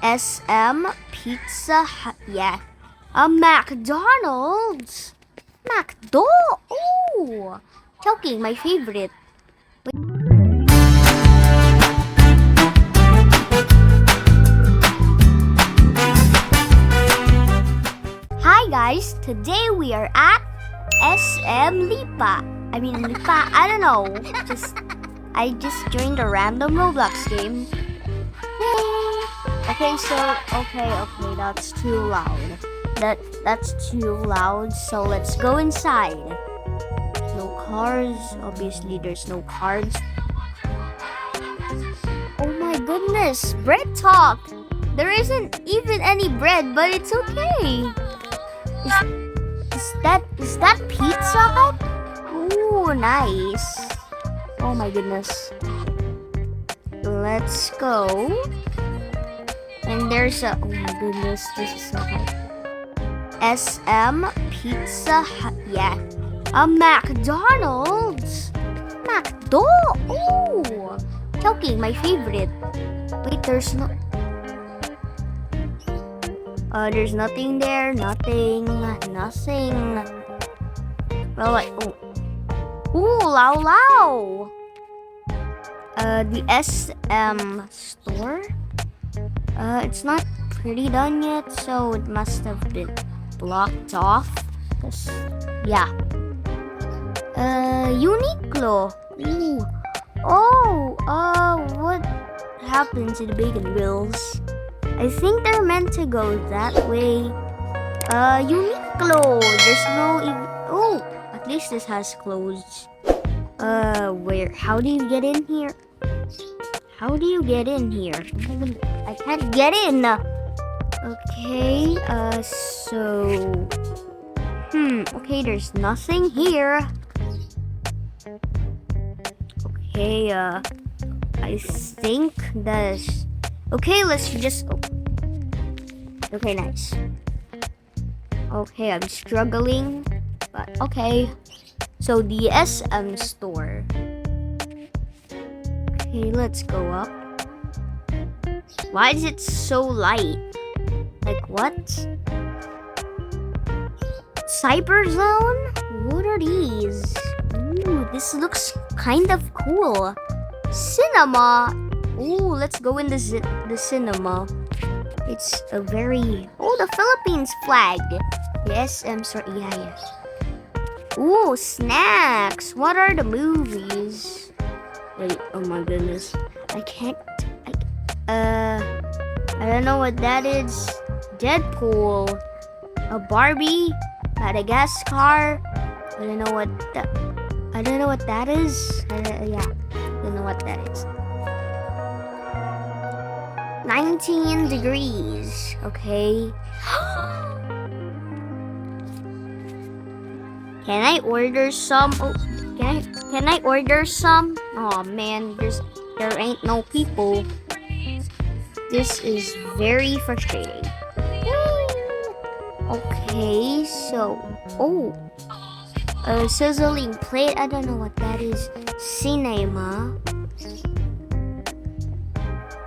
SM, Pizza Hut, yeah. A McDonald's. McDo. Oh, Chowking, my favorite. Hi guys, today we are at SM Lipa. Lipa, I don't know. I just joined a random Roblox game. Okay, that's too loud. That's too loud, so let's go inside. No cars, obviously there's no cars. Oh my goodness, bread talk. There isn't even any bread, but it's okay. Is that Pizza Hut? Ooh, nice. Oh my goodness. Let's go. And there's a, oh my goodness, this is so hard. SM, Pizza Hut, yeah. A McDonald's. McDo. Oh, Chowking, my favorite. Wait, there's nothing there. Nothing. Well, like, ooh, Lao. The SM store. It's not pretty done yet, so it must have been blocked off. Yeah. Uniqlo. Ooh. Oh, what happened to the bacon wheels? I think they're meant to go that way. Uniqlo. There's no oh, at least this has clothes. Where? How do you get in here? How do you get in here? I can't get in. Okay, okay, there's nothing here. Okay, I think that's... Okay, let's just... Okay, nice. Okay, I'm struggling, but okay. So, the SM store. Okay, let's go up. Why is it so light? Like what? Cyberzone? What are these? Ooh, this looks kind of cool. Cinema. Ooh, let's go in the cinema. It's a very... Oh, the Philippines flag. Yes, I'm sorry. Yeah. Ooh, snacks. What are the movies? Wait, oh my goodness. I don't know what that is. Deadpool. A Barbie. Madagascar. I don't know what that is. Yeah, I don't know what that is. 19 degrees. Okay. Can I order some? Oh, can I order some? Oh man, there ain't no people. This is very frustrating. Okay, so a sizzling plate. I don't know what that is. Cinema.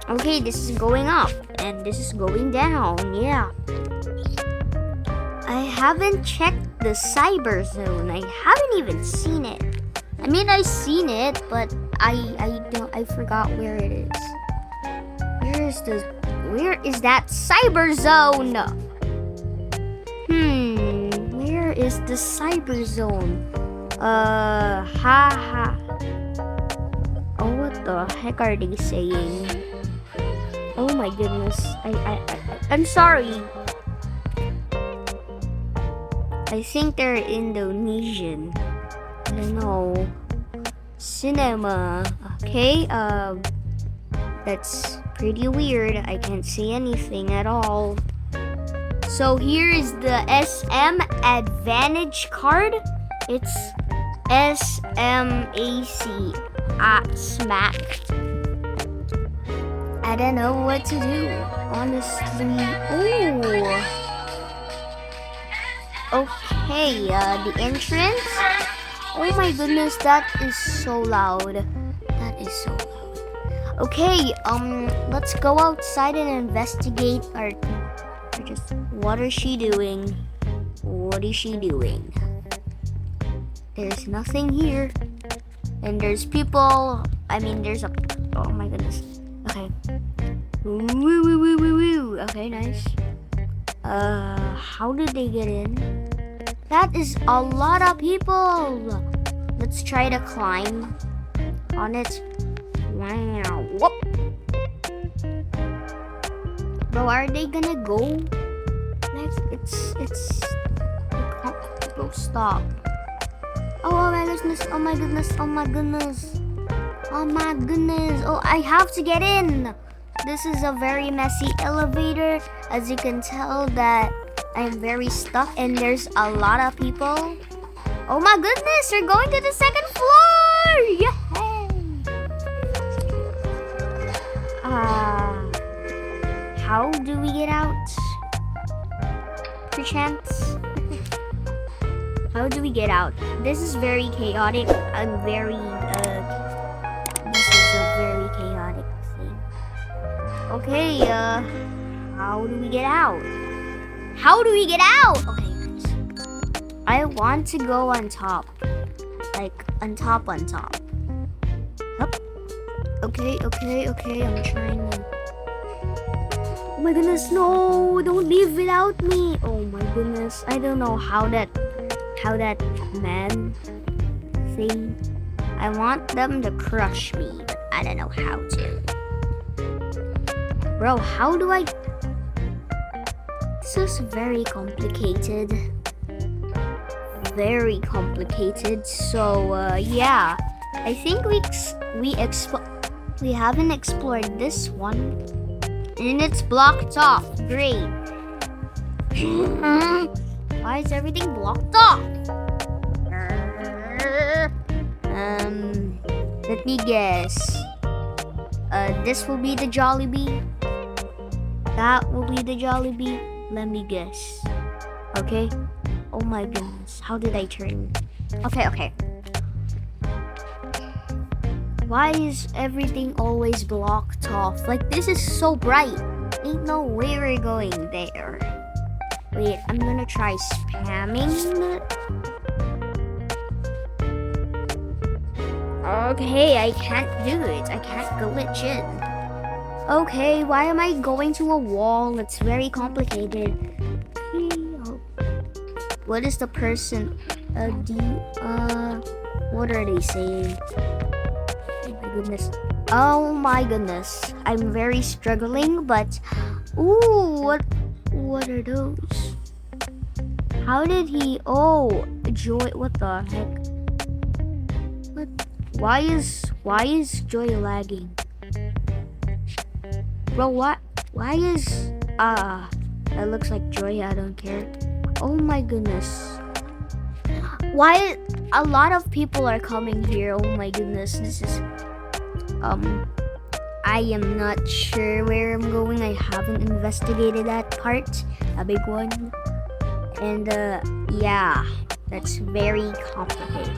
Okay, this is going up and this is going down. Yeah. I haven't checked the cyber zone. I haven't even seen it. I've seen it, but I forgot where it is. Where is that cyber zone? Where is the cyber zone? Oh, what the heck are they saying? Oh my goodness. I'm sorry. I think they're Indonesian. I don't know. Cinema. Okay, that's pretty weird. I can't see anything at all. So here is the SM Advantage card. It's SMAC Smack. I don't know what to do, honestly. Ooh. Okay, the entrance. Oh my goodness, that is so loud. That is so loud. Okay, let's go outside and investigate or just what is she doing? What is she doing? There's nothing here. And there's people. I mean, there's a. Oh my goodness. Okay. Woo, woo, woo, woo, woo. Okay, nice. How did they get in? That is a lot of people. Let's try to climb on it. Wow. Whoop. Bro, are they gonna go? It's. Bro, stop. Oh my goodness, oh my goodness, oh my goodness. Oh my goodness. Oh, I have to get in. This is a very messy elevator. As you can tell that I'm very stuck and there's a lot of people. Oh my goodness, we're going to the second floor. Yay! How do we get out? Perchance? How do we get out? This is very chaotic. This is a very chaotic thing. Okay, how do we get out? How do we get out? Okay, nice. I want to go on top. Like, on top. Up. Okay, I'm trying to... Oh my goodness, no! Don't leave without me! Oh my goodness, I don't know how that man thing. I want them to crush me, but I don't know how to. Bro, how do I... This is very complicated. Very complicated. So, yeah. I think we haven't explored this one. And it's blocked off. Great. Why is everything blocked off? Let me guess. This will be the Jollibee. That will be the Jollibee. Let me guess. Okay. Oh my goodness. How did I turn? Okay. Why is everything always blocked off? Like, this is so bright. Ain't no way we're going there. Wait, I'm gonna try spamming. Okay, I can't do it. I can't glitch in. Okay, why am I going to a wall? It's very complicated. What is the person? What are they saying? Oh my goodness. I'm very struggling, but ooh, what are those? How did he... Oh, Joy, what the heck? What? Why is Joy lagging? Bro, what? Why is... that looks like Joy, I don't care. Oh my goodness. Why... A lot of people are coming here. Oh my goodness, this is... I am not sure where I'm going. I haven't investigated that part. A big one. And, yeah. That's very complicated.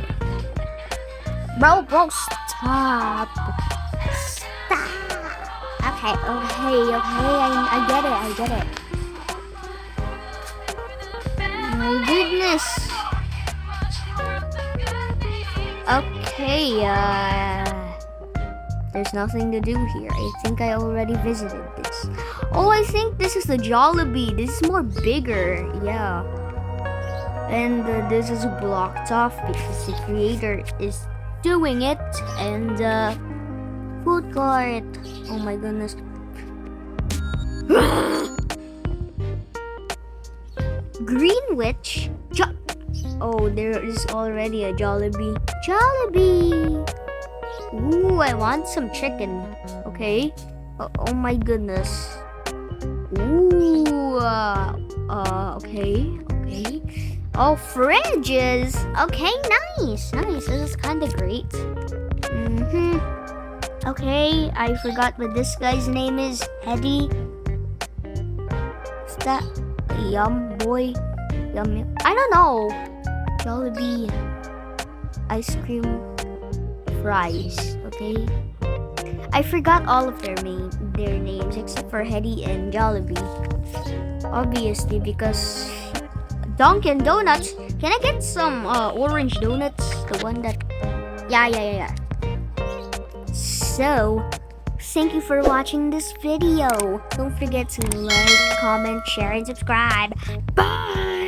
Bro, stop. Stop. Okay. I get it. My goodness. Okay, there's nothing to do here. I think I already visited this. Oh, I think this is the Jollibee. This is more bigger. Yeah. And this is blocked off because the creator is doing it. And food court. Oh my goodness. Greenwich. Oh, there is already a Jollibee. Jollibee. Ooh, I want some chicken. Okay. Oh my goodness. Ooh. Okay. Oh, fridges. Okay, nice. This is kind of great. Okay, I forgot what this guy's name is. Hetty. Is that a Yum Boy? Yum. I don't know. Jollibee. Ice cream. Fries. Okay. I forgot all of their names except for Hetty and Jollibee. Obviously, because Dunkin' Donuts. Can I get some orange donuts? The one that. Yeah. So, thank you for watching this video. Don't forget to like, comment, share, and subscribe. Bye!